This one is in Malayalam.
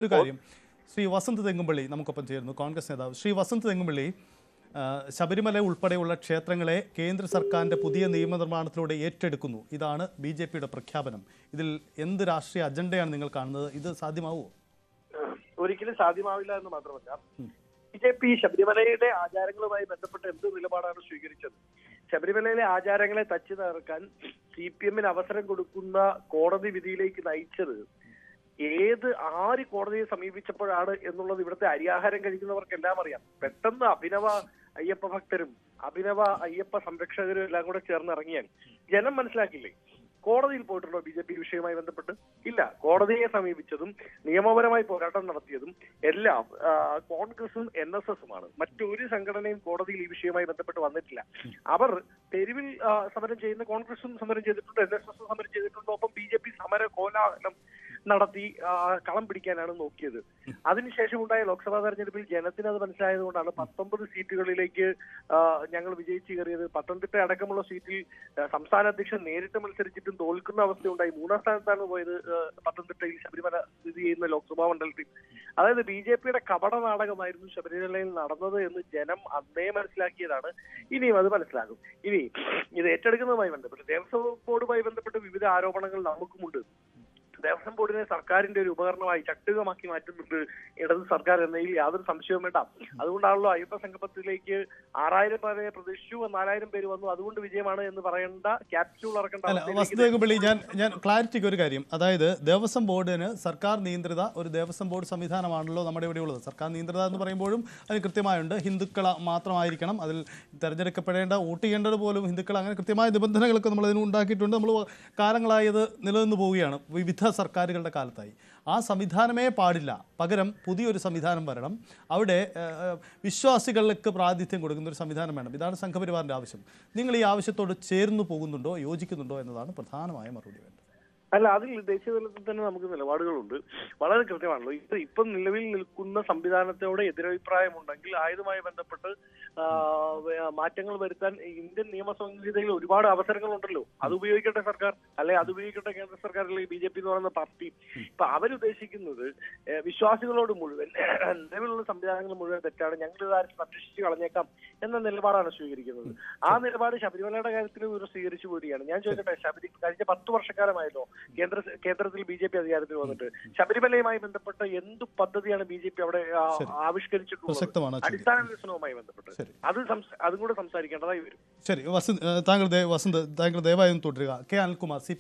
ഒരു കാര്യം, ശ്രീ വസന്ത് തെങ്ങുംപള്ളി നമുക്കൊപ്പം ചേരുന്നു, കോൺഗ്രസ് നേതാവ്. ശ്രീ വസന്ത് തെങ്ങുംപള്ളി, ശബരിമല ഉൾപ്പെടെയുള്ള ക്ഷേത്രങ്ങളെ കേന്ദ്ര സർക്കാരിൻ്റെ പുതിയ നിയമനിർമ്മാണത്തിലൂടെ ഏറ്റെടുക്കുന്നു. ഇതാണ് BJPയുടെ പ്രഖ്യാപനം. ഇതിൽ എന്ത് രാഷ്ട്രീയ അജണ്ടയാണ് നിങ്ങൾ കാണുന്നത്? ഇത് സാധ്യമാവുമോ? ഒരിക്കലും സാധ്യമാവില്ല എന്ന് മാത്രമല്ല, BJP ശബരിമലയുടെ ആചാരങ്ങളുമായി ബന്ധപ്പെട്ട് എന്ത് നിലപാടാണ് സ്വീകരിച്ചത്? ശബരിമലയിലെ ആചാരങ്ങളെ തച്ചു തകർക്കാൻ CPM-ന് അവസരം കൊടുക്കുന്ന കോടതി വിധിയിലേക്ക് നയിച്ചത് ആര് കോടതിയെ സമീപിച്ചപ്പോഴാണ് എന്നുള്ളത് ഇവിടുത്തെ അരിയാഹാരം കഴിക്കുന്നവർക്കെല്ലാം അറിയാം. പെട്ടെന്ന് അഭിനവ അയ്യപ്പ ഭക്തരും അഭിനവ അയ്യപ്പ സംരക്ഷകരും എല്ലാം കൂടെ ചേർന്നിറങ്ങിയാൽ ജനം മനസ്സിലാക്കില്ലേ? കോടതിയിൽ പോയിട്ടുണ്ടോ BJP വിഷയവുമായി ബന്ധപ്പെട്ട്? ഇല്ല. കോടതിയെ സമീപിച്ചതും നിയമപരമായി പോരാട്ടം നടത്തിയതും എല്ലാം കോൺഗ്രസും NSS-ഉമാണ്. മറ്റൊരു സംഘടനയും കോടതിയിൽ ഈ വിഷയവുമായി ബന്ധപ്പെട്ട് വന്നിട്ടില്ല. അവർ തെരുവിൽ സമരം ചെയ്യുന്ന കോൺഗ്രസും സമരം ചെയ്തിട്ടുണ്ട്, NSS സമരം ചെയ്തിട്ടുണ്ട്. ഒപ്പം BJP സമര കോലാഹലം നടത്തി കളം പിടിക്കാനാണ് നോക്കിയത്. അതിനുശേഷം ഉണ്ടായ ലോക്സഭാ തെരഞ്ഞെടുപ്പിൽ ജനത്തിന് അത് മനസ്സിലായതുകൊണ്ടാണ് 19 സീറ്റുകളിലേക്ക് ഞങ്ങൾ വിജയിച്ചു കയറിയത്. പത്തനംതിട്ട അടക്കമുള്ള സീറ്റിൽ സംസ്ഥാന അധ്യക്ഷൻ നേരിട്ട് മത്സരിച്ചിട്ടും തോൽക്കുന്ന അവസ്ഥയുണ്ടായി. 3-ാം സ്ഥാനത്താണ് പോയത് പത്തനംതിട്ടയിൽ ശബരിമല സ്ഥിതി ചെയ്യുന്ന ലോക്സഭാ മണ്ഡലത്തിൽ. അതായത് BJPയുടെ കപട നാടകമായിരുന്നു ശബരിമലയിൽ നടന്നത് എന്ന് ജനം അന്നേ മനസ്സിലാക്കിയതാണ്. ഇനിയും അത് മനസ്സിലാകും. ഇനി ഇത് ഏറ്റെടുക്കുന്നതുമായി ബന്ധപ്പെട്ട് ദേവസ്വം ബോർഡുമായി ബന്ധപ്പെട്ട് വിവിധ ആരോപണങ്ങൾ നമുക്കുമുണ്ട്. ദേവസ്വം ബോർഡിനെ സർക്കാരിന്റെ ഒരു ഉപകരണമായി ചട്ടുകമാക്കി മാറ്റുന്നുണ്ട് ഇടത് സർക്കാർ എന്നതിൽ യാതൊരു സംശയവും വേണ്ട. അതുകൊണ്ടാണല്ലോ അയ്യപ്പ സംഗമത്തിലേക്ക് 6000 പേരെ പ്രതീക്ഷിച്ചു, 4000 പേര് വന്നു, അതുകൊണ്ട് വിജയമാണ് എന്ന് പറയേണ്ട ക്യാപ്സ്യൂൾ വസന്തപള്ളി, ഞാൻ ക്ലാരിറ്റിക്ക് ഒരു കാര്യം, അതായത് ദേവസ്വം ബോർഡിന് സർക്കാർ നിയന്ത്രിത ഒരു ദേവസ്വം ബോർഡ് സംവിധാനമാണല്ലോ നമ്മുടെ ഇവിടെ ഉള്ളത്. സർക്കാർ നിയന്ത്രിത എന്ന് പറയുമ്പോഴും അതിന് കൃത്യമായുണ്ട്. ഹിന്ദുക്കൾ മാത്രമായിരിക്കണം, അതിൽ തിരഞ്ഞെടുക്കപ്പെടേണ്ട വോട്ട് ചെയ്യേണ്ടത് പോലും ഹിന്ദുക്കൾ, അങ്ങനെ കൃത്യമായ നിബന്ധനകളൊക്കെ നമ്മൾ അതിന് ഉണ്ടാക്കിയിട്ടുണ്ട്. നമ്മൾ കാലങ്ങളായി അത് നിലനിന്ന് പോവുകയാണ് വിവിധ സർക്കാരുകളുടെ കാലത്തായി. ആ സംവിധാനമേ പാടില്ല, പകരം പുതിയൊരു സംവിധാനം വരണം. അവിടെ വിശ്വാസികൾക്ക് പ്രാതിനിധ്യം കൊടുക്കുന്ന ഒരു സംവിധാനം വേണം. ഇതാണ് സംഘപരിവാറിൻ്റെ ആവശ്യം. നിങ്ങൾ ഈ ആവശ്യത്തോട് ചേർന്നു പോകുന്നുണ്ടോ, യോജിക്കുന്നുണ്ടോ എന്നതാണ് പ്രധാനമായ മറുപടി വേണ്ടത്. അല്ല, അതിൽ ദേശീയ തലത്തിൽ തന്നെ നമുക്ക് നിലപാടുകളുണ്ട്. വളരെ കൃത്യമാണല്ലോ. ഇപ്പം നിലവിൽ നിൽക്കുന്ന സംവിധാനത്തോടെ എതിരഭിപ്രായമുണ്ടെങ്കിൽ ആയതുമായി ബന്ധപ്പെട്ട് മാറ്റങ്ങൾ വരുത്താൻ ഇന്ത്യൻ നിയമ സംഹിതയിൽ ഒരുപാട് അവസരങ്ങളുണ്ടല്ലോ. അത് ഉപയോഗിക്കട്ടെ സർക്കാർ, അല്ലെ അത് ഉപയോഗിക്കട്ടെ കേന്ദ്ര സർക്കാർ, അല്ലെങ്കിൽ BJP എന്ന് പറയുന്ന പാർട്ടി. ഇപ്പൊ അവരുദ്ദേശിക്കുന്നത് വിശ്വാസികളോട് മുഴുവൻ നിലവിലുള്ള സംവിധാനങ്ങൾ മുഴുവൻ തെറ്റാണ്, ഞങ്ങൾ ഇതാരും സംരക്ഷിച്ച് കളഞ്ഞേക്കാം എന്ന നിലപാടാണ് സ്വീകരിക്കുന്നത്. ആ നിലപാട് ശബരിമലയുടെ കാര്യത്തിൽ ഇവർ സ്വീകരിച്ചു പോരുകയാണ്. ഞാൻ ചോദിക്കട്ടെ, കഴിഞ്ഞ 10 വർഷക്കാലമായല്ലോ കേന്ദ്രത്തിൽ BJP അധികാരത്തിൽ വന്നിട്ട് ശബരിമലയുമായി ബന്ധപ്പെട്ട് എന്ത് പദ്ധതിയാണ് BJP അവിടെ ആവിഷ്കരിച്ചിട്ടുള്ളത് അടിസ്ഥാന വികസനവുമായി ബന്ധപ്പെട്ട്? അതും കൂടെ സംസാരിക്കേണ്ടതായി വരും. ശരി, താങ്കൾ ദയവായും തുടരുക. K. അനിൽകുമാർ,